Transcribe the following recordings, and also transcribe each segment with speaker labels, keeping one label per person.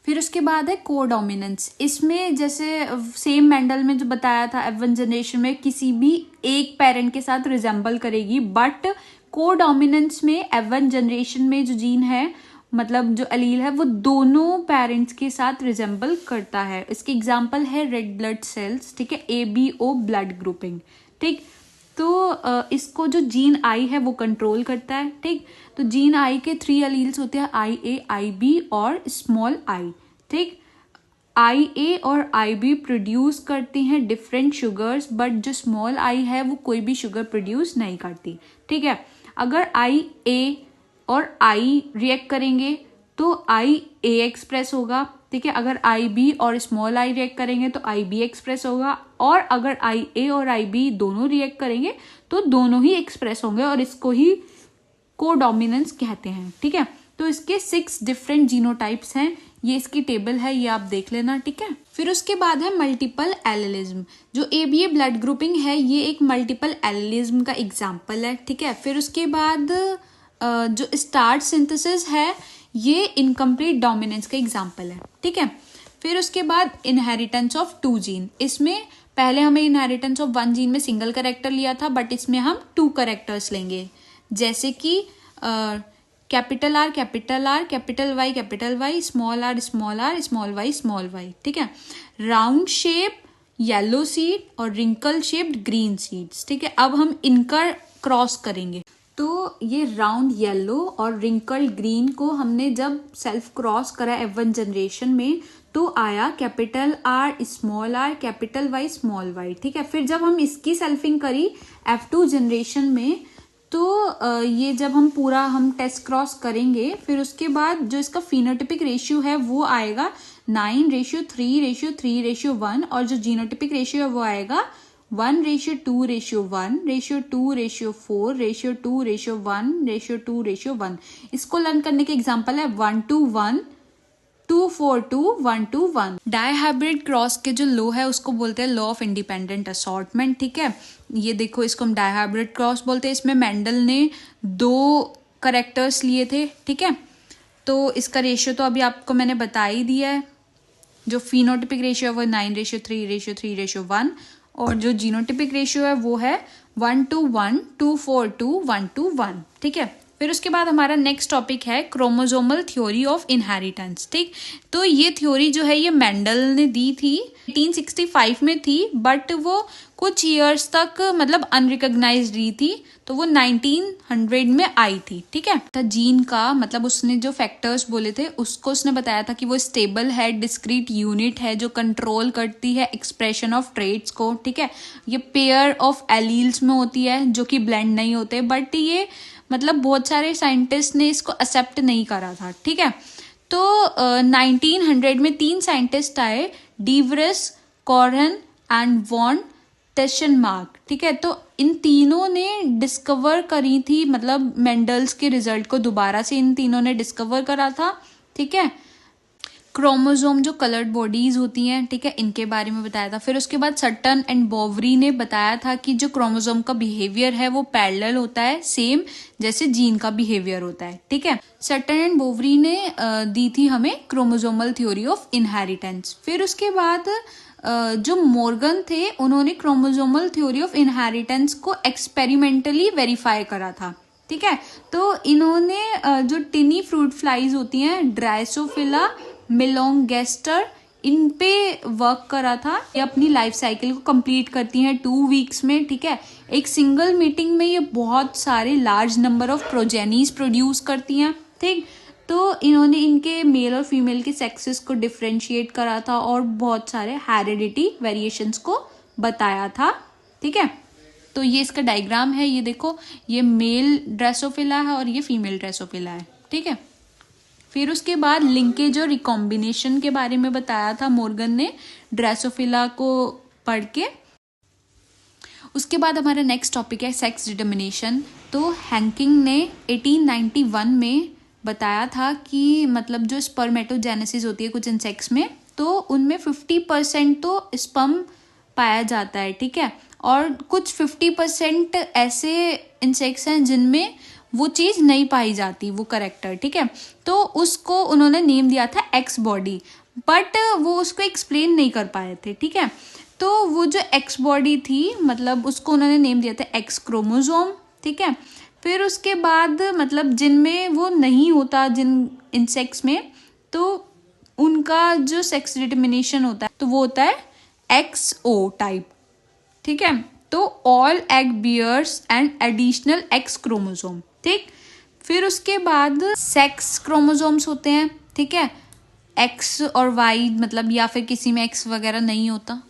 Speaker 1: फिर उसके बाद है कोडोमिनेंस। इसमें जैसे सेम मेंडल में जो बताया था F1 जनरेशन में किसी भी एक पेरेंट के साथ रिजेंबल करेगी, बट कोडोमिनेंस में F1 जनरेशन में जो जीन है मतलब जो एलील है वो दोनों पेरेंट्स के साथ रिजेंबल करता है। इसके एग्जांपल है रेड ब्लड सेल्स, ठीक है, ABO ब्लड ग्रुपिंग, ठीक। तो इसको जो जीन आई है वो कंट्रोल करता है, ठीक। तो जीन आई के 3 एलील्स होते हैं, IA, IB और स्मॉल आई, ठीक। IA और IB प्रोड्यूस करती हैं डिफरेंट शुगर्स, बट जो स्मॉल आई है वो कोई भी शुगर प्रोड्यूस नहीं करती, ठीक है। अगर IA और I रिएक्ट करेंगे तो IA एक्सप्रेस होगा, ठीक है। अगर IB और स्मॉल आई रिएक्ट करेंगे तो IB एक्सप्रेस होगा, और अगर IA और IB दोनों रिएक्ट करेंगे तो दोनों ही एक्सप्रेस होंगे, और इसको ही कोडोमिनेंस कहते हैं, ठीक है। तो इसके 6 डिफरेंट जीनोटाइप्स हैं, ये इसकी टेबल है, ये आप देख लेना, ठीक है। फिर उसके बाद है मल्टीपल एलिलिज्म। जो ABA ब्लड ग्रुपिंग है ये एक मल्टीपल एलिलिज्म का एग्जाम्पल है, ठीक है। फिर उसके बाद जो स्टार्च सिंथेसिस है ये इनकम्प्लीट डोमिनेंस का एग्जाम्पल है, ठीक है। फिर उसके बाद इनहेरिटेंस ऑफ 2 जीन। इसमें पहले हमें इनहेरिटेंस ऑफ 1 जीन में सिंगल कैरेक्टर लिया था, बट इसमें हम 2 कैरेक्टर्स लेंगे, जैसे कि capital R capital R, capital Y small r small y, ठीक है। राउंड शेप येलो सीड और रिंकल शेप्ड ग्रीन सीड्स, ठीक है। अब हम इनका क्रॉस करेंगे, तो ये राउंड येलो और रिंकल ग्रीन को हमने जब सेल्फ क्रॉस करा F1 जनरेशन में तो आया capital R small r capital Y small y, ठीक है। फिर जब हम इसकी सेल्फिंग करी F2 जनरेशन में तो ये जब हम टेस्ट क्रॉस करेंगे, फिर उसके बाद जो इसका फिनोटिपिक रेशियो है वो आएगा 9:3:3:1, और जो जीनोटिपिक रेशियो है वो आएगा 1:2:1:4:2:1:1. इसको लर्न करने के एग्जाम्पल है 1:1, 2:4:2, 1:1. डायहाइब्रिड क्रॉस के जो लॉ है उसको बोलते हैं लॉ ऑफ इंडिपेंडेंट असॉर्टमेंट, ठीक है। ये देखो इसको हम डायहाइब्रिड क्रॉस बोलते हैं। इसमें मेंडल ने 2 करेक्टर्स लिए थे, ठीक है। तो इसका रेशियो तो अभी आपको मैंने बता ही दिया है। जो फिनोटिपिक रेशियो है वो 9:3:3:1, और जो जीनोटिपिक रेशियो है वो है 1:1, 2:4:2, 1:1, ठीक है। फिर उसके बाद हमारा नेक्स्ट टॉपिक है क्रोमोसोमल थ्योरी ऑफ इनहेरिटेंस, ठीक। तो ये थ्योरी जो है ये मेंडल ने दी थी, 1865 में थी, बट वो कुछ ईयर्स तक मतलब अनरिकॉग्नाइज्ड रही थी, तो वो 1900 में आई थी, ठीक है। जीन का मतलब उसने जो फैक्टर्स बोले थे उसको उसने बताया था कि वो स्टेबल है, डिस्क्रीट यूनिट है जो कंट्रोल करती है एक्सप्रेशन ऑफ ट्रेट्स को, ठीक है। ये पेयर ऑफ एलील्स में होती है जो कि ब्लेंड नहीं होते, बट ये मतलब बहुत सारे साइंटिस्ट ने इसको एक्सेप्ट नहीं करा था, ठीक है। तो 1900 में 3 साइंटिस्ट आए, डीवरेस, कॉरहन एंड वॉन टेशनमार्क, ठीक है। तो इन तीनों ने डिस्कवर करी थी, मतलब मेंडल्स के रिजल्ट को दोबारा से इन तीनों ने डिस्कवर करा था, ठीक है। क्रोमोसोम जो कलर्ड बॉडीज होती हैं, ठीक है, इनके बारे में बताया था। फिर उसके बाद सटन एंड बोवरी ने बताया था कि जो क्रोमोसोम का बिहेवियर है वो पैरेलल होता है, सेम जैसे जीन का बिहेवियर होता है, ठीक है। सटन एंड बोवरी ने दी थी हमें क्रोमोसोमल थ्योरी ऑफ इनहेरिटेंस। फिर उसके बाद जो मॉर्गन थे उन्होंने क्रोमोसोमल थ्योरी ऑफ इनहेरिटेंस को एक्सपेरिमेंटली वेरीफाई करा था, ठीक है। तो इन्होंने जो टिनी फ्रूट फ्लाइज होती हैं, ड्राइसोफिला, मेलोंगेस्टर, इन पे वर्क करा था। ये अपनी लाइफ साइकिल को कंप्लीट करती हैं 2 वीक्स में, ठीक है। एक सिंगल मीटिंग में ये बहुत सारे large number of progenies produce करती हैं, ठीक। तो इन्होंने इनके मेल और फीमेल के सेक्सेस को डिफ्रेंशिएट करा था और बहुत सारे हेरिडिटी वेरिएशंस को बताया था, ठीक है। तो ये इसका डायग्राम है, ये देखो, ये मेल ड्रेसोफिला है और ये फीमेल ड्रेसोफिला है, ठीक है। फिर उसके बाद लिंकेज और रिकॉम्बिनेशन के बारे में बताया था मॉर्गन ने ड्रेसोफिला को पढ़ के। उसके बाद हमारा नेक्स्ट टॉपिक है सेक्स डिटर्मिनेशन। तो हैंकिंग ने 1891 में बताया था कि मतलब जो स्पर्मेटोजेनेसिस होती है कुछ इंसेक्ट्स में, तो उनमें 50% तो स्पर्म पाया जाता है, ठीक है। और कुछ 50% ऐसे इंसेक्ट्स हैं जिनमें वो चीज नहीं पाई जाती, वो करेक्टर, ठीक है। तो उसको उन्होंने नेम दिया था एक्स बॉडी, बट वो उसको एक्सप्लेन नहीं कर पाए थे, ठीक है। तो वो जो एक्स बॉडी थी, मतलब उसको उन्होंने नेम दिया था एक्स क्रोमोसोम, ठीक है। फिर उसके बाद मतलब जिनमें वो नहीं होता, जिन इंसेक्ट्स में, तो उनका जो सेक्स डिटर्मिनेशन होता है तो वो होता है XO टाइप, ठीक है। तो all egg bears and additional X chromosome, ठीक। फिर उसके बाद सेक्स क्रोमोसोम्स होते हैं, ठीक है, एक्स और वाई, मतलब या फिर किसी में एक्स वगैरह नहीं होता,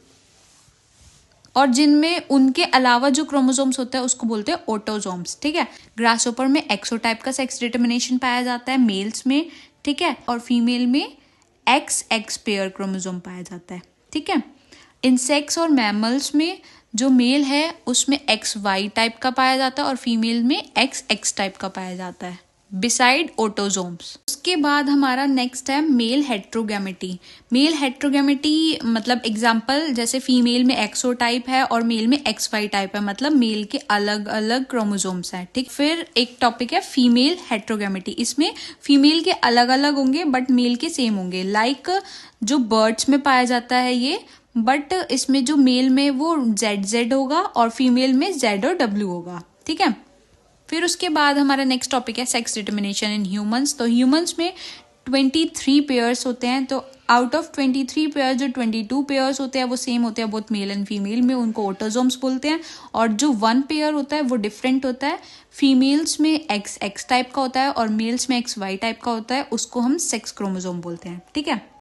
Speaker 1: और जिनमें उनके अलावा जो क्रोमोसोम्स होता है उसको बोलते हैं ऑटोसोम्स, ठीक है। ग्रासहोपर में एक्सो टाइप का सेक्स डिटर्मिनेशन पाया जाता है मेल्स में, ठीक है, और फीमेल में एक्स पेयर क्रोमोसोम पाया जाता है, ठीक है। इंसेक्ट्स और मैमल्स में जो मेल है उसमें XY टाइप का पाया जाता है और फीमेल में XX टाइप का पाया जाता है, बिसाइड ऑटोसोम्स। उसके बाद हमारा नेक्स्ट है मेल हेट्रोगैमेटी। मेल हेट्रोगैमेटी मतलब एग्जांपल, जैसे फीमेल में एक्सो टाइप है और मेल में XY टाइप है, मतलब मेल के अलग अलग क्रोमोसोम्स हैं, ठीक। फिर एक टॉपिक है फीमेल हेट्रोगैमेटी, इसमें फीमेल के अलग अलग होंगे बट मेल के सेम होंगे, लाइक जो बर्ड्स में पाया जाता है ये, बट इसमें जो मेल में वो ZZ होगा और फीमेल में Z और W होगा, ठीक है। फिर उसके बाद हमारा नेक्स्ट टॉपिक है सेक्स डिटर्मिनेशन इन ह्यूमंस। तो ह्यूमंस में 23 पेयर्स होते हैं, तो आउट ऑफ 23 पेयर्स जो 22 पेयर्स होते हैं वो सेम होते हैं बोथ मेल एंड फीमेल में, उनको ऑटोसोम्स बोलते हैं। और जो 1 पेयर होता है वो डिफरेंट होता है, फीमेल्स में XX टाइप का होता है और मेल्स में XY टाइप का होता है, उसको हम सेक्स क्रोमोसोम बोलते हैं, ठीक है।